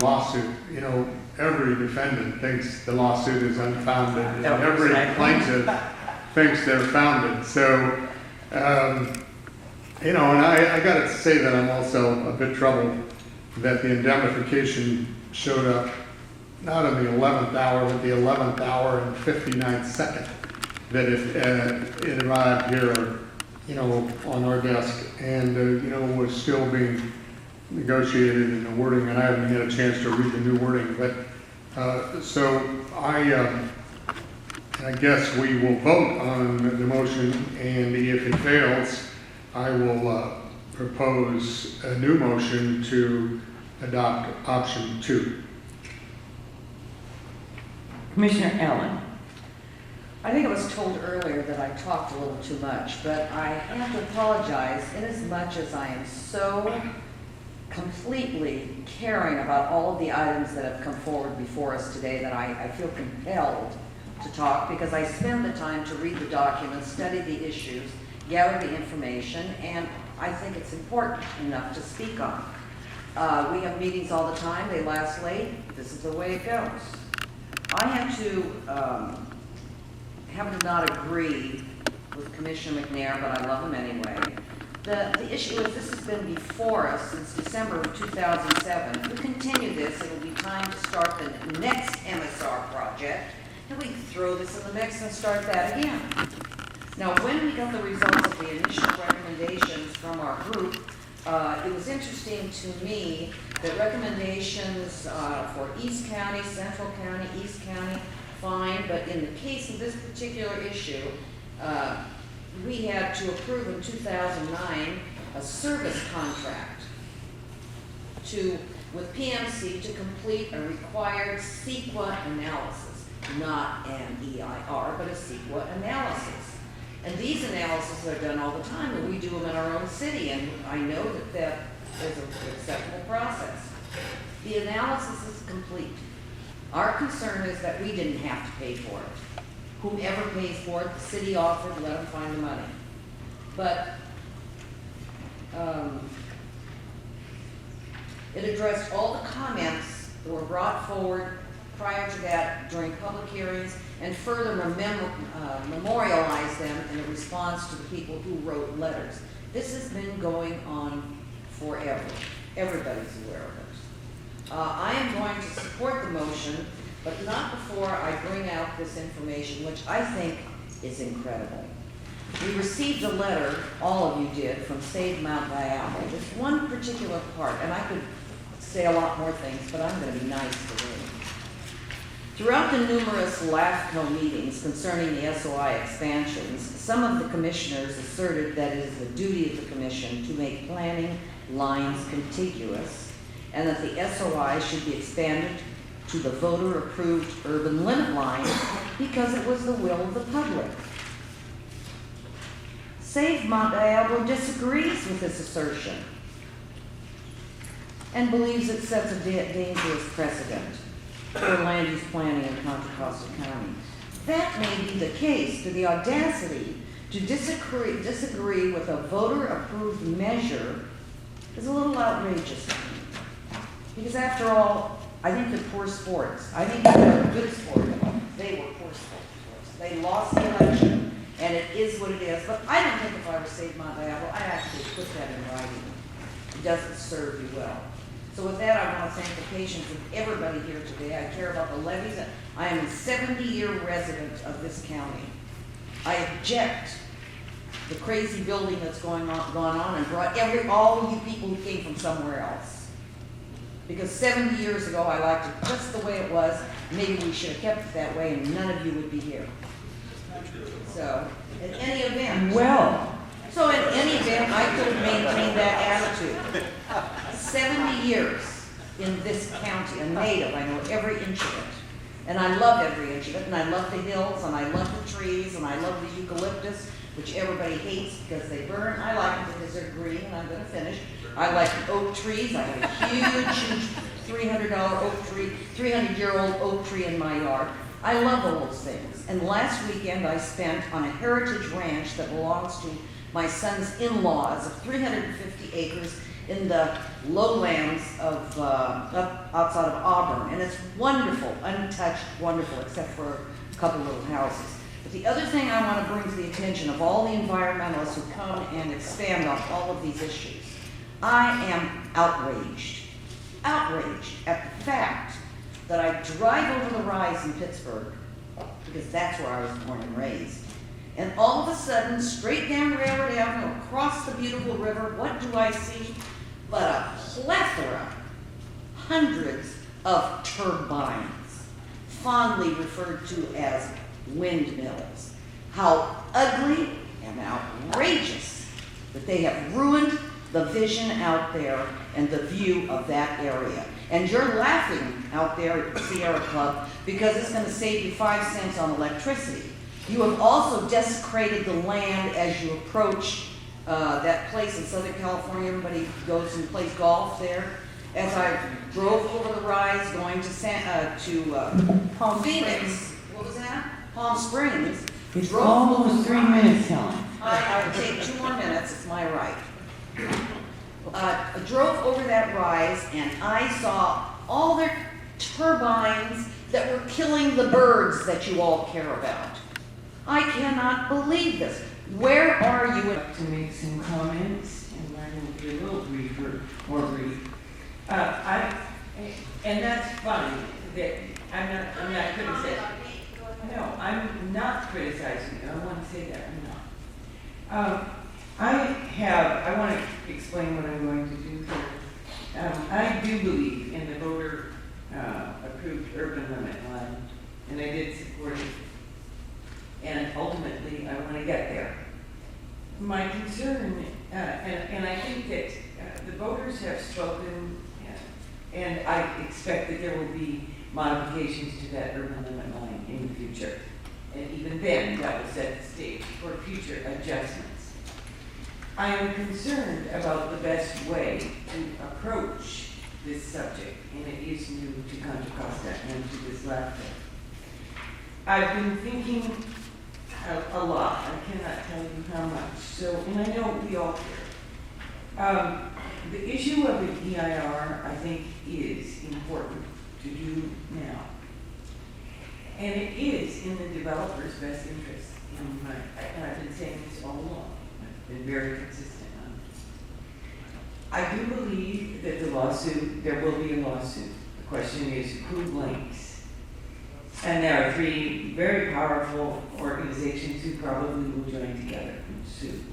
lawsuit, you know, every defendant thinks the lawsuit is unfounded, and every plaintiff thinks they're founded. So, you know, and I got to say that I'm also a bit troubled that the indemnification showed up not in the 11th hour, but the 11th hour and 59th second that it arrived here, you know, on our desk, and you know, was still being negotiated in the wording, and I haven't had a chance to read the new wording. But so I guess we will vote on the motion, and if it fails, I will propose a new motion to adopt option 2. Commissioner Allen. I think I was told earlier that I talked a little too much, but I have to apologize in as much as I am so completely caring about all of the items that have come forward before us today that I feel compelled to talk, because I spend the time to read the documents, study the issues, gather the information, and I think it's important enough to speak on. We have meetings all the time, they last late, this is the way it goes. I have to happen to not agree with Commissioner McNair, but I love him anyway. The issue is this has been before us since December of 2007. If we continue this, it will be time to start the next MSR project, and we can throw this in the mix and start that again. Now, when we got the results of the initial recommendations from our group, it was interesting to me that recommendations for East County, Central County, East County, fine, but in the case of this particular issue, we had to approve in 2009 a service contract with PMC to complete a required CEQA analysis, not an EIR, but a CEQA analysis. And these analyses are done all the time, and we do them in our own city, and I know that is an acceptable process. The analysis is complete. Our concern is that we didn't have to pay for it. Whomever pays for it, the city offered, let them find the money. But it addressed all the comments that were brought forward prior to that during public hearings, and further memorialize them in a response to the people who wrote letters. This has been going on forever. Everybody's aware of it. I am going to support the motion, but not before I bring out this information, which I think is incredible. We received a letter, all of you did, from Save Mount Diablo. This one particular part, and I could say a lot more things, but I'm going to be nice today. Throughout the numerous LAFCO meetings concerning the SOI expansions, some of the commissioners asserted that it is the duty of the commission to make planning lines contiguous, and that the SOI should be expanded to the voter-approved urban limit line because it was the will of the public. Save Mount Diablo disagrees with this assertion and believes it sets a dangerous precedent for land use planning in Contra Costa County. That may be the case, but the audacity to disagree with a voter-approved measure is a little outrageous. Because after all, I think they're poor sports. I think they're a good sport. They were poor sports. They lost the election, and it is what it is. But I don't think if I were Save Mount Diablo, I'd actually put that in writing. It doesn't serve you well. So with that, I want to thank the patience of everybody here today. I care about the levies. I am a 70-year resident of this county. I object the crazy building that's gone on and brought all of you people who came from somewhere else. Because 70 years ago, I liked it just the way it was. Maybe we should have kept it that way, and none of you would be here. So, in any event, I could have maintained that attitude. 70 years in this county, a native, I know every inch of it. And I love every inch of it, and I love the hills, and I love the trees, and I love the eucalyptus, which everybody hates because they burn. I like them because they're green, and I'm going to finish. I like the oak trees. I have a huge $300 oak tree, 300-year-old oak tree in my yard. I love all those things. And last weekend I spent on a heritage ranch that belongs to my son's in-laws of 350 acres in the lowlands of, up outside of Auburn. And it's wonderful, untouched, wonderful, except for a couple little houses. But the other thing I want to bring to the attention of all the environmentalists who come and expand on all of these issues, I am outraged at the fact that I drive over the rise in Pittsburgh, because that's where I was born and raised, and all of a sudden, straight down Railroad Avenue, across the beautiful river, what do I see but a plethora, hundreds of turbines, fondly referred to as windmills. How ugly and outrageous that they have ruined the vision out there and the view of that area. And you're laughing out there at the Sierra Club because it's going to save you 5 cents on electricity. You have also desecrated the land as you approach that place in Southern California. Everybody goes and plays golf there. As I drove over the rise going to Palm Phoenix, Springs. what was that? Palm Springs. It's Drove almost over the 3 rise. minutes, Helen. I would take 2 more minutes, it's my right. I drove over that rise and I saw all their turbines that were killing the birds that you all care about. I cannot believe this. Where are you? To make some comments, and mine will be a little briefer, more brief. And that's fine, that I'm not criticizing. No, I'm not criticizing you. I want to say that, I'm not. I want to explain what I'm going to do here. I do believe in the voter approved urban limit line, and I did support it. And ultimately, I want to get there. My concern, and I think that the voters have spoken, and I expect that there will be modifications to that urban limit line in the future. And even then, that will set the stage for future adjustments. I am concerned about the best way to approach this subject, and it is new to Contra Costa and to this lafco. I've been thinking a lot. I cannot tell you how much. So, and I know we all care. The issue of an EIR, I think, is important to do now. And it is in the developer's best interest. And I've been saying this all along. I've been very consistent on this. I do believe that there will be a lawsuit. The question is who blinks. And there are 3 very powerful organizations who probably will join together and sue.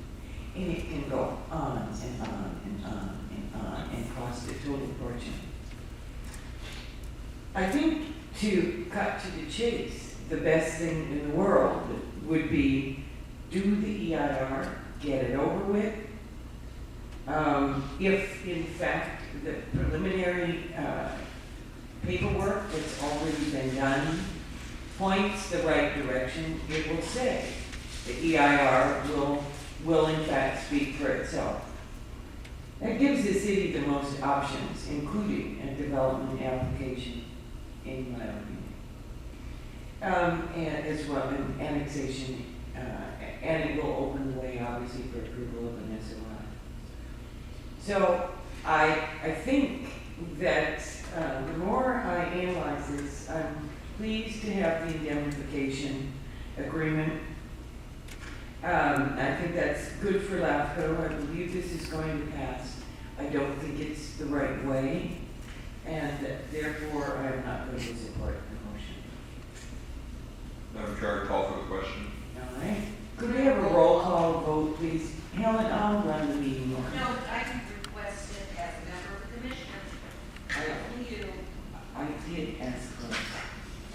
And it can go on and on and on and on and cost a total fortune. I think to cut to the chase, the best thing in the world would be do the EIR, get it over with. If in fact the preliminary paperwork that's already been done points the right direction, it will say the EIR will in fact speak for itself. That gives the city the most options, including a development application, in my opinion. And as well, an annexation, and it will open the way, obviously, for approval of an SOI. So I think that the more I analyze this, I'm pleased to have the indemnification agreement. I think that's good for LAFCO. I believe this is going to pass. I don't think it's the right way, and therefore I am not going to support the motion. Madam Chair, I call for the question. All right. Could we have a roll call vote, please? Helen, I'll run the meeting. No, I requested as a member of the commission. Only you. I did ask her.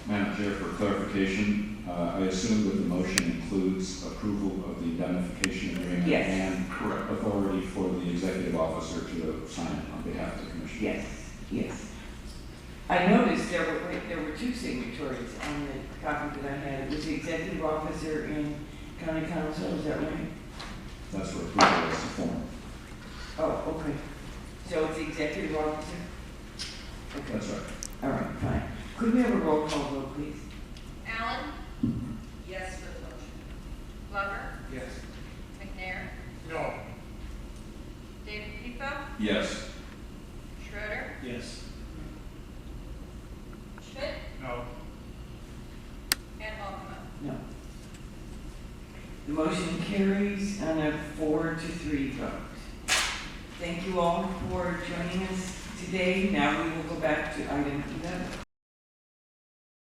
Madam Chair, for clarification, I assume that the motion includes approval of the indemnification agreement Yes. and authority for the executive officer to sign it on behalf of the commission. Yes, yes. I noticed there were 2 signatories on the copy that I had. It was the executive officer and county council, is that right? That's for approval as a form. Oh, okay. So it's the executive officer? Okay. That's right. All right, fine. Could we have a roll call vote, please? Allen? Yes for the motion. Glover? Yes. McNair? No. David Pipa? Yes. Schroeder, Yes. Schmidt, No. and Alcamo. No. The motion carries on a 4-3 vote. Thank you all for joining us today. Now we will go back to item 11.